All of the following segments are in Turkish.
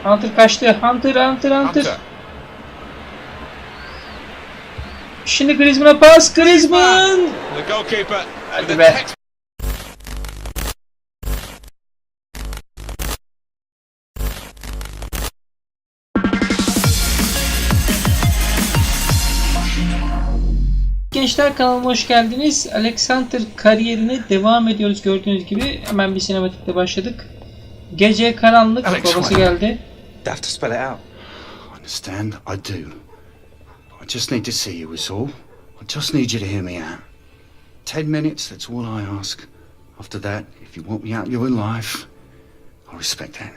Hunter kaçtı. Hunter. Şimdi Griezmann'a pas. Griezmann! Hadi be. Gençler, kanalıma hoş geldiniz. Alex Hunter kariyerine devam ediyoruz. Gördüğünüz gibi hemen bir sinematikle başladık. Gece karanlık, Alex, babası geldi. I have to spell it out. Understand? I do. I just need to see you is all. I just need you to hear me out. 10 minutes, that's all I ask. After that, if you want me out of your life, I respect that.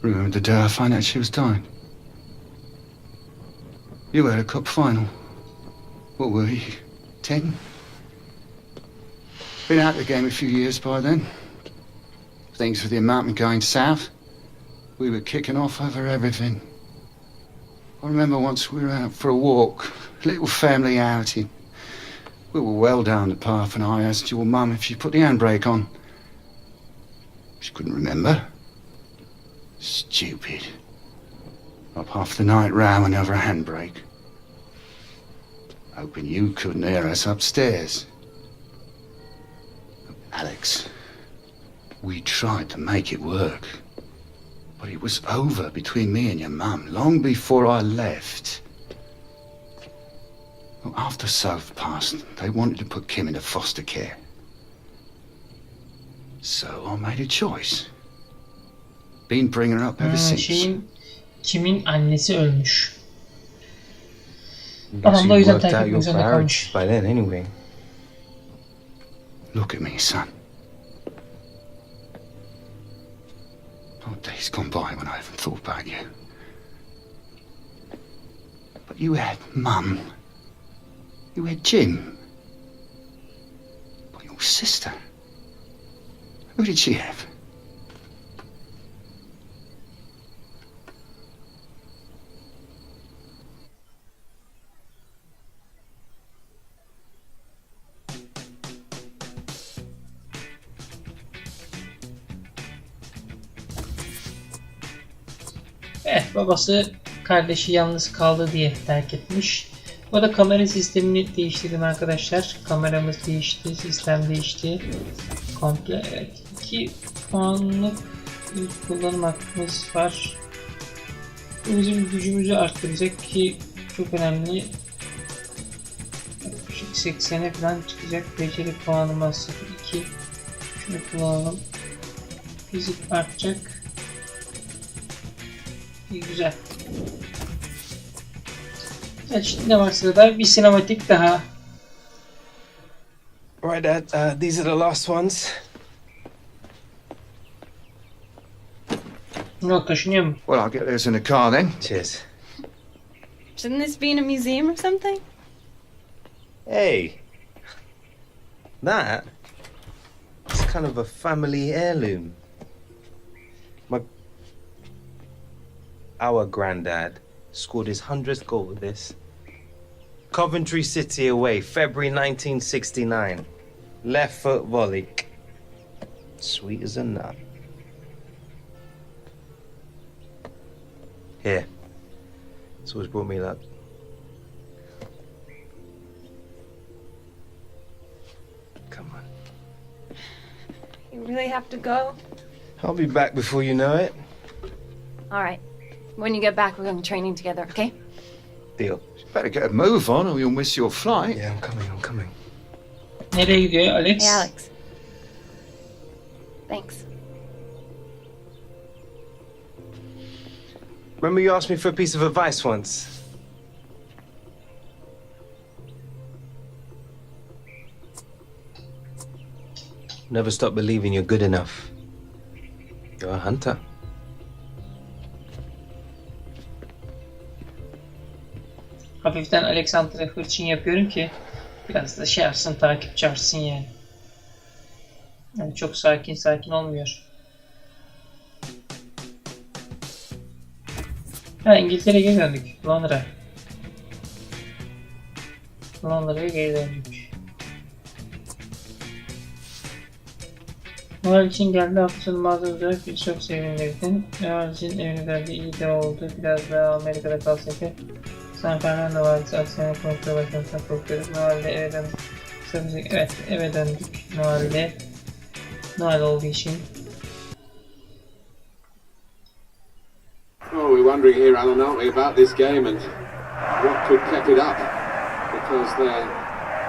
Remember the day I found out she was dying? You were at a cup final. What were you, 10? Been out of the game a few years by then. Things with the amount going south. We were kicking off over everything. I remember once we were out for a walk, a little family outing. We were well down the path and I asked your mum if she put the handbrake on. She couldn't remember. Stupid. Up half the night row another handbrake. Hoping you couldn't hear us upstairs. Alex, we tried to make it work. But it was over between me and your mum long before I left. Well, after Soph passed, they wanted to put Kim into foster care. So I made a choice. Been bringing her up ever since. Kim'in annesi ölmüş. Babam da o yüzden terk etmek zorunda kalmış. By then, anyway. Look at me, son. Oh, days gone by when I haven't thought about you. But you had Mum. You had Jim. But your sister. Who did she have? Babası kardeşi yalnız kaldı diye terk etmiş. O da kamera sistemini değiştirdim arkadaşlar. Kameramız değişti, sistem değişti. Komple, evet. 2 puanlık bir kullanım hakkımız var. Bu bizim gücümüzü arttıracak ki çok önemli. 80'e falan çıkacak. Beceri puanımız 0.2. Şunu kullanalım. Fizik artacak. Güzel. Evet, şimdi ne var sırada? Bir sinematik daha. Right, Dad. These are the last ones. Yok, taşınıyor mu? Well, I'll get those in the car then. Cheers. Shouldn't this be in a museum or something? Hey. That? It's kind of a family heirloom. Our granddad scored his 100th goal with this. Coventry City away, February 1969. Left foot volley. Sweet as a nut. Here. It's always brought me luck. Come on. You really have to go? I'll be back before you know it. All right. When you get back, we're going training together, okay? Deal. Better get a move on or you'll miss your flight. Yeah, I'm coming. Nereye gidiyor Alex? Hey, Alex. Thanks. Remember you asked me for a piece of advice once? Never stop believing you're good enough. You're a hunter. Hafiften Alex Hunter'a hırçın yapıyorum ki biraz da şey yapsın, takipçi artsın yani. Yani çok sakin olmuyor. Ha, İngiltere'ye geri döndük. Londra'ya geri döndük. Noel için geldi. Hafta sonu mağazamızda çok sevinirdim. Noel için evine iyi de oldu. Biraz daha Amerika'da kalsaydı. San Fernando Vadisi aksiyonu kontrol başlamasına korkuyorduk. Noel'de eve döndük. Evet, eve döndük. Noel olduğu için. Oh, we're wondering here, Alan, aren't we, about this game and what could keep it up? Because there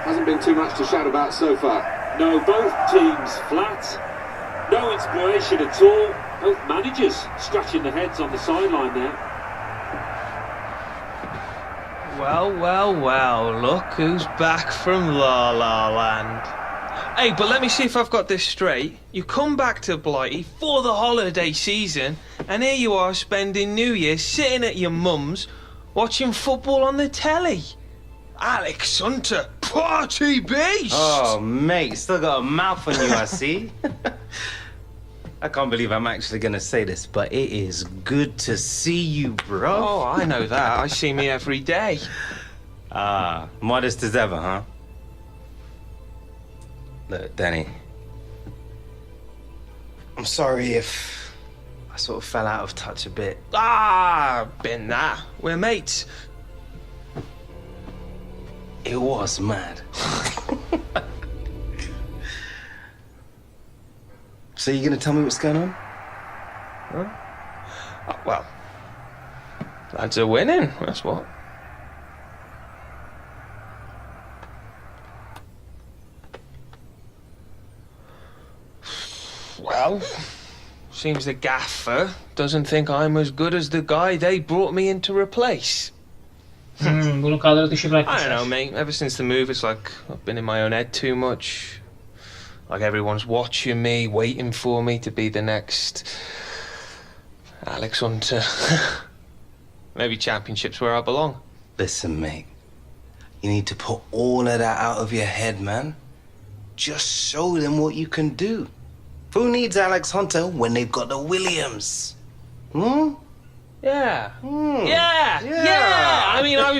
hasn't been too much to shout about so far. No, both teams flat. No inspiration at all. Both managers scratching their heads on the sideline there. Well, well, well, look who's back from La La Land. Hey, but let me see if I've got this straight. You come back to Blighty for the holiday season, and here you are spending New Year sitting at your mum's, watching football on the telly. Alex Hunter, party beast! Oh, mate, still got a mouth on you, I see. I can't believe I'm actually gonna say this, but it is good to see you, bro. Oh, I know that. I see me every day. Ah, modest as ever, huh? Look, Danny, I'm sorry if I sort of fell out of touch a bit. Ah, been that. We're mates. It was mad. So you gonna tell me what's going on? Well, lads are winning, that's what. Well, seems the gaffer doesn't think I'm as good as the guy they brought me in to replace. Bunu kadro dışı I bırakmışlar. don't know, mate. Ever since the move, it's like I've been in my own head too much. Like everyone's watching me, waiting for me to be the next Alex Hunter. Maybe Championship's where I belong. Listen, mate. You need to put all of that out of your head, man. Just show them what you can do. Who needs Alex Hunter when they've got the Williams? Hmm? Yeah. Hmm. Yeah. I mean, I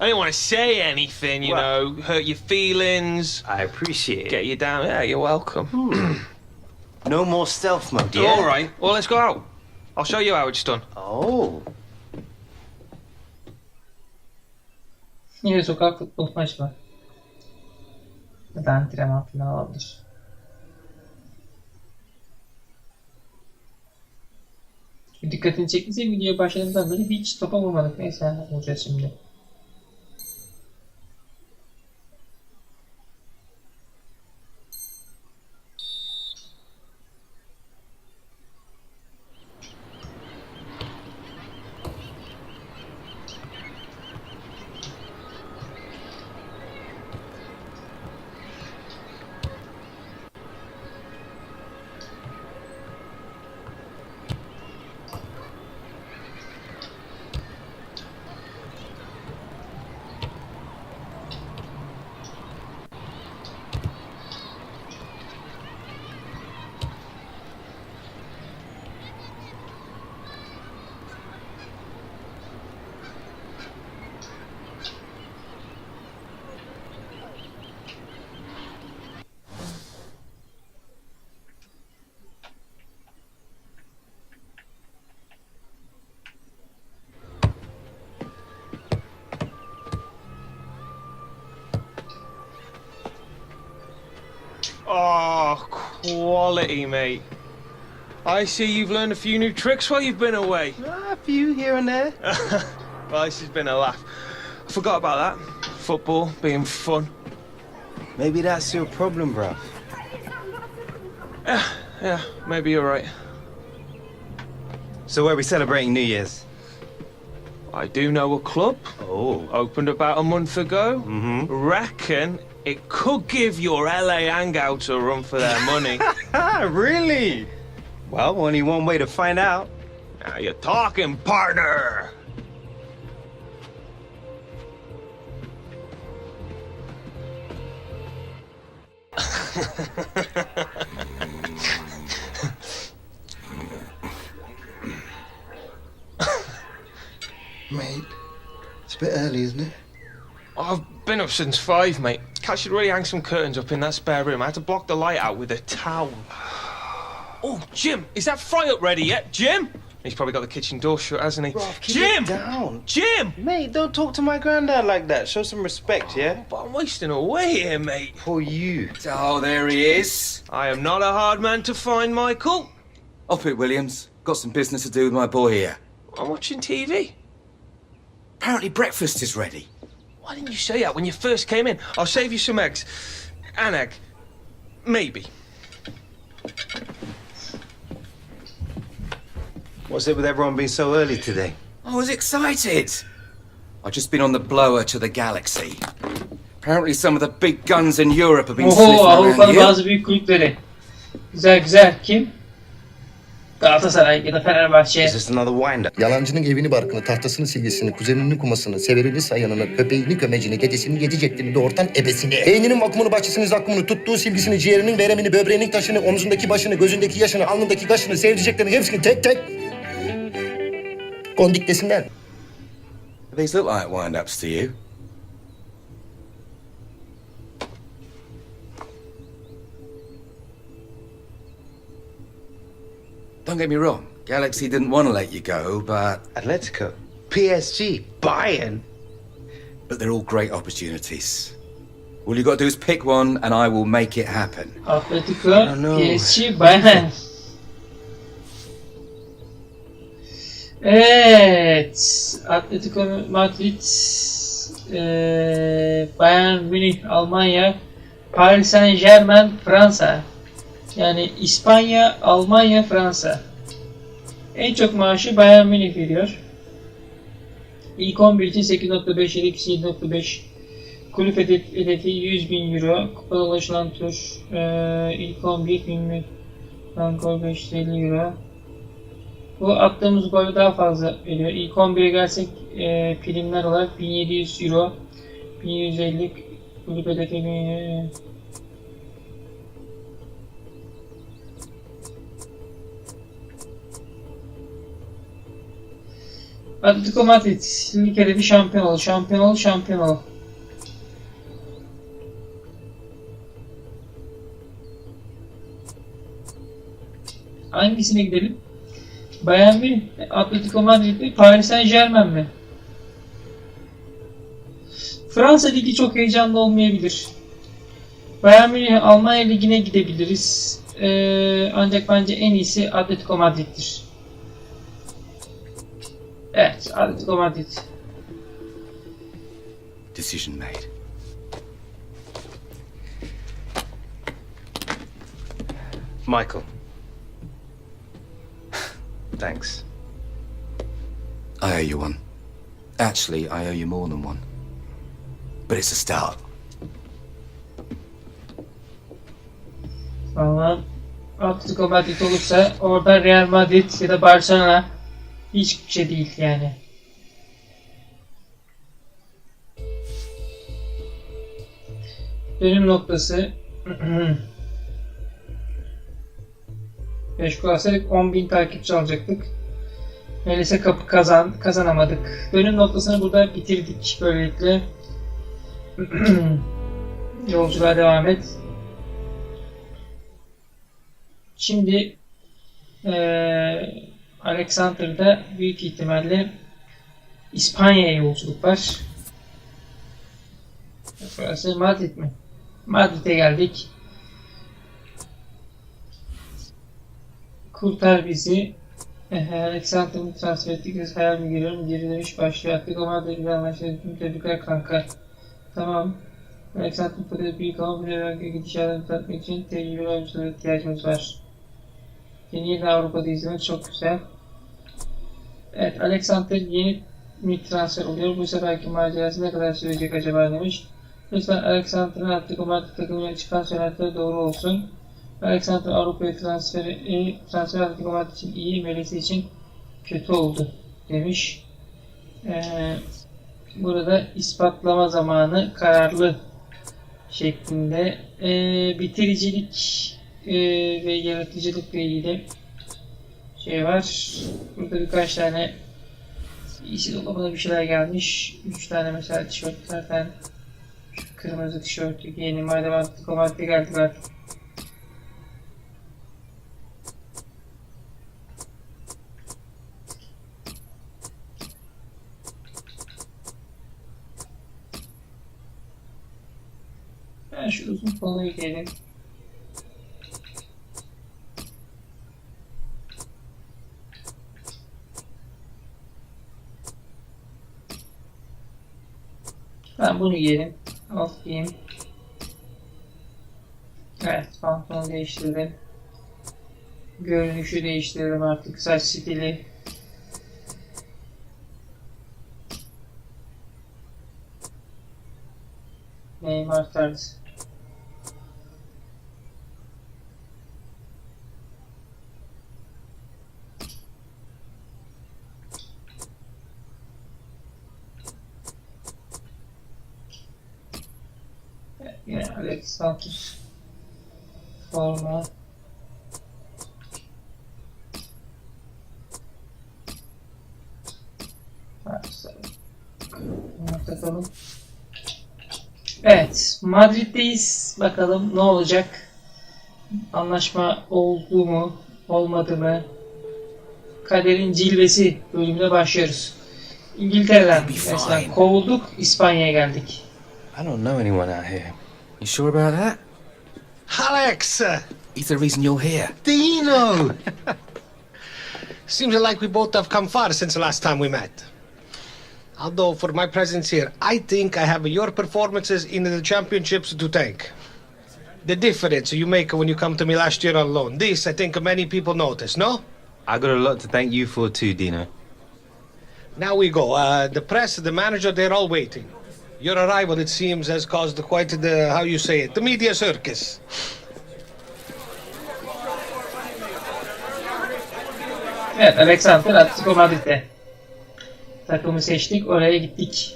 didn't want to say anything, you Well- know, hurt your feelings, I appreciate get it. you down. Yeah, you're welcome. No more stealth mode, yeah? All right. Well, let's go out. I'll show you how it's done. Oh. Yine sokak futbol maçı var. Ya da antrenman falan olabilir. Dikkatini çektiyse videoya başladığımızdan beri hiç topa vurmadık. Neyse vuracağız şimdi. Oh, quality, mate. I see you've learned a few new tricks while you've been away. A few here and there. Well, this has been a laugh. I forgot about that. Football being fun. Maybe that's your problem, bruv. Yeah, maybe you're right. So where are we celebrating New Year's? I do know a club. Oh. Opened about a month ago. Mm-hmm. Reckon it could give your LA hangouts a run for their money. Really? Well, only one way to find out. Now you're talking, partner. Mate, it's a bit early, isn't it? I've been up since 5, mate. Cat should really hang some curtains up in that spare room. I had to block the light out with a towel. Oh, Jim, is that fry up ready yet? Jim? He's probably got the kitchen door shut, hasn't he? Bro, keep Jim! it down. Jim! Mate, don't talk to my granddad like that. Show some respect, yeah? But I'm wasting away here, mate. For you. Oh, there he is. I am not a hard man to find, Michael. Off it, Williams. Got some business to do with my boy here. I'm watching TV. Apparently breakfast is ready. Why didn't you say that when you first came in? I'll save you some eggs. An egg. Maybe. What's it with everyone being so early today? I was excited. I've just been on the blower to the galaxy. Apparently some of the big guns in Europe have been sniffing Oho, around Avrupa'nın here. bazı büyük kulüpleri. Güzel güzel. Kim? Galatasaray ya da Fenerbahçe. Is this another wind-up? Yalancının evini barkını, tahtasını silgisini, kuzeninin kumasını, severini sayanını, köpeğini kömecini, dedesini yedi ceddini, doğurtan ebesini. Beyninin vakumunu, bahçesini zakkumunu, tuttuğu silgisini, ciğerinin veremini, böbreğinin taşını, omzundaki başını, gözündeki yaşını, alnındaki kaşını, sevdiceklerini hepsini tek tek kondik desinler. These look like wind-ups to you. Don't get me wrong, Galaxy didn't want to let you go, but Atletico, PSG, Bayern. they're all great opportunities. All you got to do is pick one, and I will make it happen. Atletico, no. PSG, Bayern. Evet. Atletico Madrid, Bayern Münih, Almanya, Paris Saint-Germain, Fransa. Yani İspanya, Almanya, Fransa. En çok maaşı Bayern Münih veriyor. İlk 11 için 8.5, yedek için 7.5. Kulüp hedefi 100.000 euro. Kupada ulaşılan tur ilk 11 bin gol 550 euro. Bu attığımız golü daha fazla veriyor. İlk 11'e gelsek primler olarak 1700 euro, 1150 kulüp hedefi. Atletico Madrid lig hedefi şampiyon ol, şampiyon ol, şampiyon ol. Hangisine gidelim? Bayern mi? Atletico Madrid mi? Paris Saint-Germain mi? Fransa Ligi çok heyecanlı olmayabilir. Bayern Münih Almanya Ligi'ne gidebiliriz. Ancak bence en iyisi Atletico Madrid'dir. Evet, Atletico Madrid. Decision made. Michael. Thanks. I owe you one. Actually, I owe you more than one. But it's a start. Valla Atletico Madrid olursa orada Real Madrid ya da Barcelona hiçbir şey değil yani. Dönüm noktası 5 gol atsaydık 10.000 takipçi alacaktık. Neredeyse kazanamadık. Dönüm noktasını burada bitirdik böylelikle. Yolculuğa devam et. Şimdi Alex Hunter'da büyük ihtimalle İspanya'ya yolculuk var. Burası Madrid mi? Madrid'e geldik. Kurtar bizi. Alex Hunter'ın transfer ettik. Hayal mi giriyorum? Geri dönüş başlıyor. Atletico Madrid'le anlaştık. Tüm tebrikler kanka. Tamam. Alex Hunter'ın büyük ama bir gidişatını tatmak için tecrübeli oyunculara ihtiyacımız var. Yeni Avrupa'da izlemek çok güzel. Evet, Alex Hunter yeni bir transfer oluyor. Bu seferki macerası ne kadar sürecek acaba demiş. Lütfen Alex Hunter'ın Atletico Madrid takımına çıkan söylentileri doğru olsun. Alex Hunter Avrupa'ya transfer Atletico Madrid için iyi, Melesi için kötü oldu demiş. Burada ispatlama zamanı kararlı şeklinde. Bitiricilik ve yaratıcılıkla ilgili şey var. Burada birkaç tane işi dolabına bir şeyler gelmiş. 3 tane mesela tişört zaten Kırmızı tişörtü giyelim. Madem Atletico Madrid'e geldik artık. Ben şu uzun konuyu giyelim. Ben bunu giyelim. Alt giyeyim. Evet, pantolonu değiştirdim. Görünüşü değiştirdim artık. Saç stili. Neymar tarzı. Yine Alex Hunter forma. Takalım. Evet, Madrid'deyiz. Bakalım ne olacak? Anlaşma oldu mu, olmadı mı? Kaderin cilvesi bölümüne başlıyoruz. İngiltere'den mesela kovulduk, İspanya'ya geldik. I don't know anyone out here. You sure about that? Alex! He's the reason you're here. Dino! Seems like we both have come far since the last time we met. Although for my presence here, I think I have your performances in the championships to thank. The difference you make when you come to me last year on loan. This, I think many people notice, no? I got a lot to thank you for too, Dino. Now we go. The press, the manager, they're all waiting. Your arrival, it seems, has caused quite the, how you say it, the media circus. Evet, Alex Hunter Atletico Madrid'de. Takımı seçtik, oraya gittik.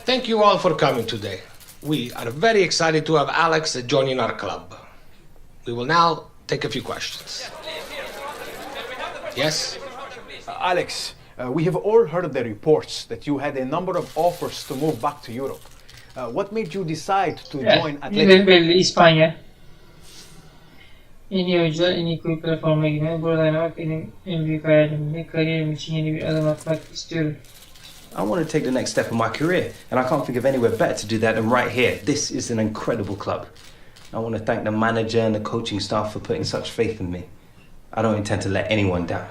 Thank you all for coming today. We are very excited to have Alex joining our club. We will now take a few questions. Yes? Alex, we have all heard the reports that you had a number of offers to move back to Europe. What made you decide to join Atletico? Belli, İspanya. En iyi oyuncular, en iyi kulüplere forma giymek. Burada oynamak benim en büyük hayalimdi. Kariyerim için yeni bir adım atmak istiyorum. I want to take the next step in my career, and I can't think of anywhere better to do that than right here. This is an incredible club. I want to thank the manager and the coaching staff for putting such faith in me. I don't intend to let anyone down.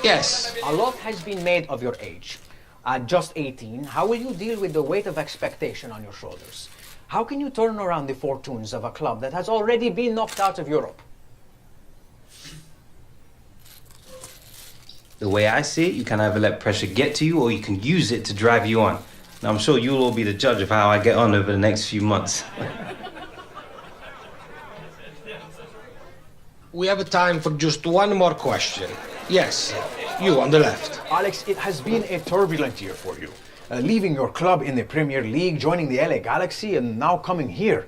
Yes. A lot has been made of your age. At just 18, how will you deal with the weight of expectation on your shoulders? How can you turn around the fortunes of a club that has already been knocked out of Europe? The way I see it, you can either let pressure get to you or you can use it to drive you on. Now, I'm sure you'll all be the judge of how I get on over the next few months. We have time for just one more question. Yes, you on the left. Alex, it has been a turbulent year for you. Leaving your club in the Premier League, joining the LA Galaxy, and now coming here.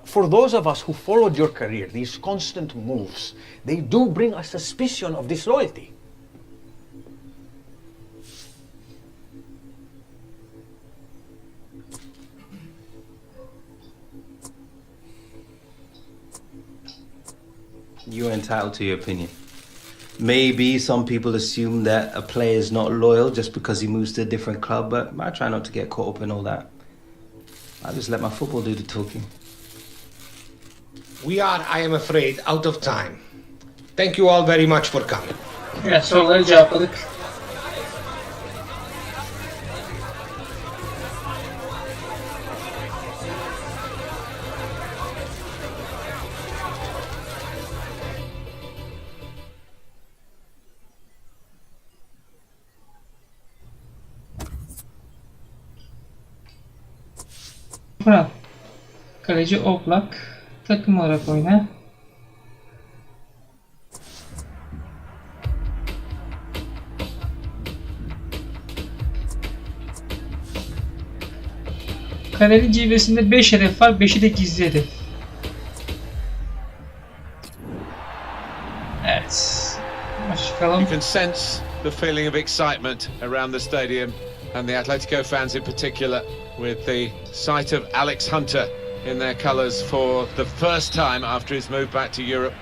For those of us who followed your career, these constant moves, they do bring a suspicion of disloyalty. You're entitled to your opinion. Maybe some people assume that a player is not loyal just because he moves to a different club, but I try not to get caught up in all that. I just let my football do the talking. We are, I am afraid, out of time. Thank you all very much for coming. Evet, soruları cevapladık. Kural. Kaleci Oblak. Takım olarak oyna. Kalenin cilvesinde 5 hedef var. 5'i de gizli hedef. bakalım. You can sense the feeling of excitement around the stadium and the Atletico fans in particular with the sight of Alex Hunter in their colours for the first time after his move back to Europe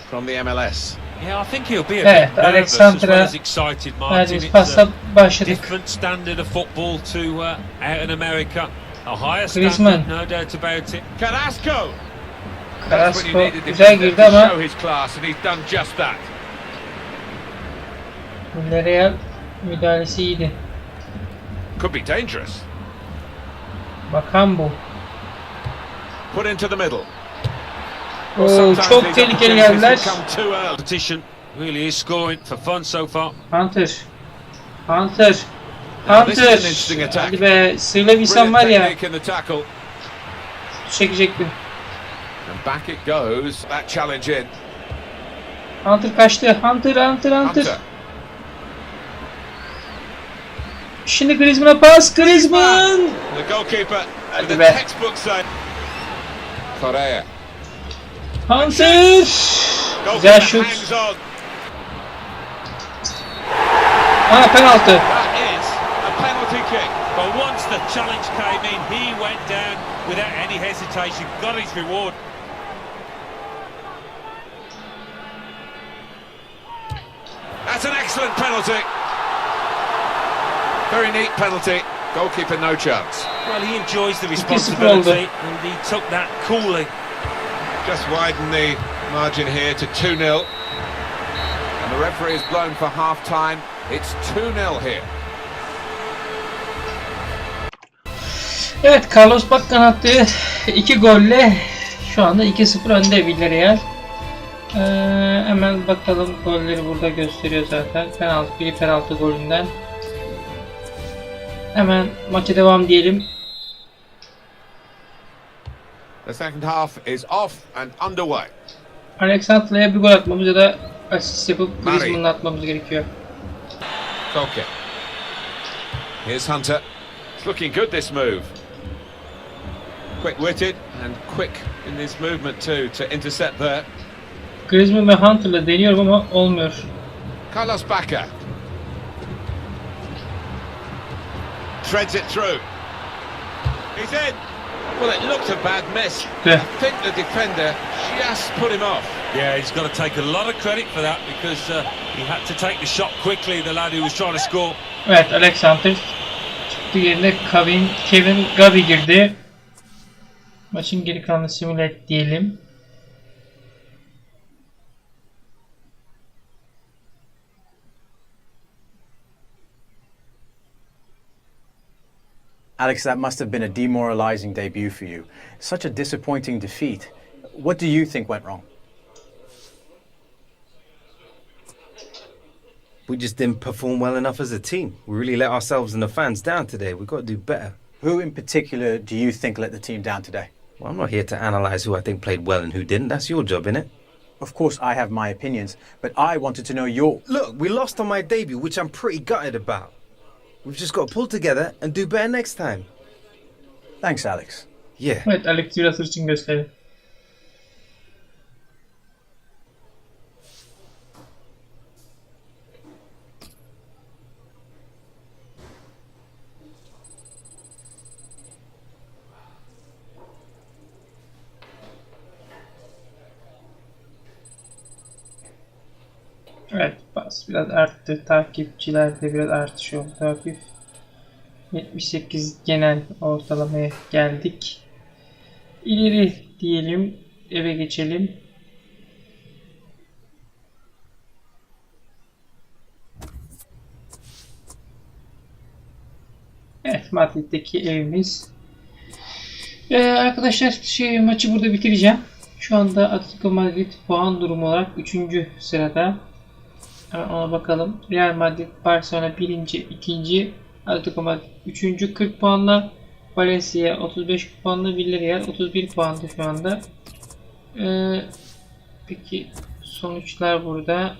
from the MLS. Yeah, I think he'll be a Evet, bit nervous Alex as Hunter'a well as excited, Martin. verdiğimiz It's pasla a başladık. different standard of football to out in America. A higher Griezmann. standard, no doubt about it. Carrasco! Carrasco güzel girdi ama show his class and he's done just that. Villarreal müdahalesi iyiydi. Could be dangerous. Bakan bu. Put into the middle. Oo, çok tehlikeli geldiler. Competition really is scoring for fun so far. Hunter. Hunter. Now, this is an Hunter. interesting attack. Hadi be, sığınabilsem var Brilliant ya. technique in the tackle. Çekecektim. And back it goes. That challenge in. Hunter kaçtı. Hunter. Hunter. Şimdi Griezmann'a pas. Griezmann. The goalkeeper with Hadi a be. textbook save. Correa. Hunter. Güzel Goalkeeper şut. hangs on. Penaltı. That is a penalty kick. But once the challenge came in, he went down without any hesitation. Got his reward. That's an excellent penalty. Very neat penalty. Goalkeeper no chance. Well, he enjoys the 2-0 responsibility oldu. and he took that coolly. Just widen the margin here to 2-0. And the referee is blown for half-time. It's 2-0 here. Evet, Carlos Bakkan attığı 2 golle şu anda 2-0 önde Villarreal. Hemen bakalım, golleri burada gösteriyor zaten. Biri penaltı golünden. Hemen maça devam diyelim. The second half is off and underway. Alex Hunter'ya bir gol atmamız ya da asist yapıp Griezmann'la atmamız gerekiyor. Okay. Here's Hunter. It's looking good, this move. Quick-witted and quick in this movement too to intercept there. Griezmann ve Hunter'la deniyorum ama olmuyor. Carlos Bacca. Threads it through. He's in. Well, it looked a bad miss. Yeah. I think the defender just put him off. Yeah, he's got to take a lot of credit for that because he had to take the shot quickly, the lad who was trying to score. Evet, Alex Hunter çıktı, yerine Kevin Gabi girdi. Maçın geri kalanını simüle et diyelim. Alex, that must have been a demoralizing debut for you. Such a disappointing defeat. What do you think went wrong? We just didn't perform well enough as a team. We really let ourselves and the fans down today. We've got to do better. Who in particular do you think let the team down today? Well, I'm not here to analyse who I think played well and who didn't. That's your job, innit? Of course, I have my opinions, but I wanted to know your... Look, we lost on my debut, which I'm pretty gutted about. We've just got to pull together and do better next time. Thanks, Alex. Yeah. Evet, Alex biraz hırçın gösterdi. Evet, pas biraz arttı. Takipçilerde biraz artış oldu hafif. 78 genel ortalamaya geldik. İleri diyelim, eve geçelim. Evet, Madrid'deki evimiz. Arkadaşlar, maçı burada bitireceğim. Şu anda Atletico Madrid puan durumu olarak 3. sırada. Hemen ona bakalım. Real Madrid, Barcelona 1. 2. Atletico Madrid 3. 40 puanla. Valencia 35 puanla. Villarreal 31 puanda şu anda. Peki sonuçlar burada.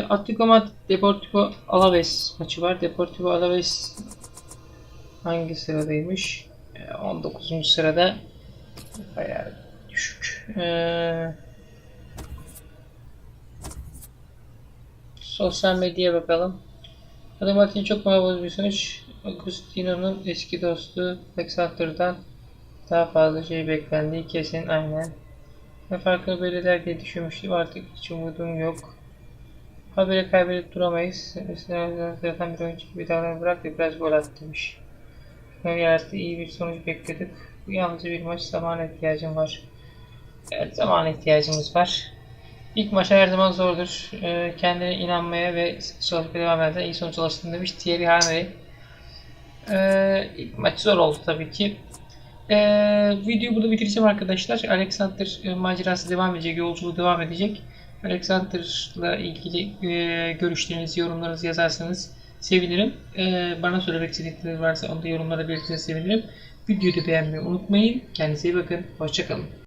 Atletico Madrid Deportivo Alaves maçı var. Deportivo Alaves hangi sıradaymış? 19. sırada. Bayağı düşük. Sosyal medyaya bakalım. Adım Martin çok moral bir sonuç. Agustino'nun eski dostu Alex Hunter'dan daha fazla şey beklendiği kesin, aynen. Ne farkını belirler diye düşünmüştüm, artık hiç umudum yok. Haberi kaybedip duramayız. Zaten bir oyuncu gibi davranı bırak ve biraz gol at demiş. Kariyerde iyi bir sonuç bekledik. Bu yalnızca bir maç, zamana ihtiyacım var. Evet, zamana ihtiyacımız var. İlk maç her zaman zordur. Kendine inanmaya ve çalışmaya devam edersen iyi sonuç ulaştın demiş Thierry Henry. İlk maç zor oldu tabii ki. Videoyu burada bitireceğim arkadaşlar. Alex Hunter macerası devam edecek, yolculuğu devam edecek. Alex Hunter'la ilgili görüşlerinizi, yorumlarınızı yazarsanız sevinirim. Bana söylemek istedikleriniz varsa onu da yorumlara belirtirseniz sevinirim. Videoyu da beğenmeyi unutmayın. Kendinize iyi bakın. Hoşça kalın.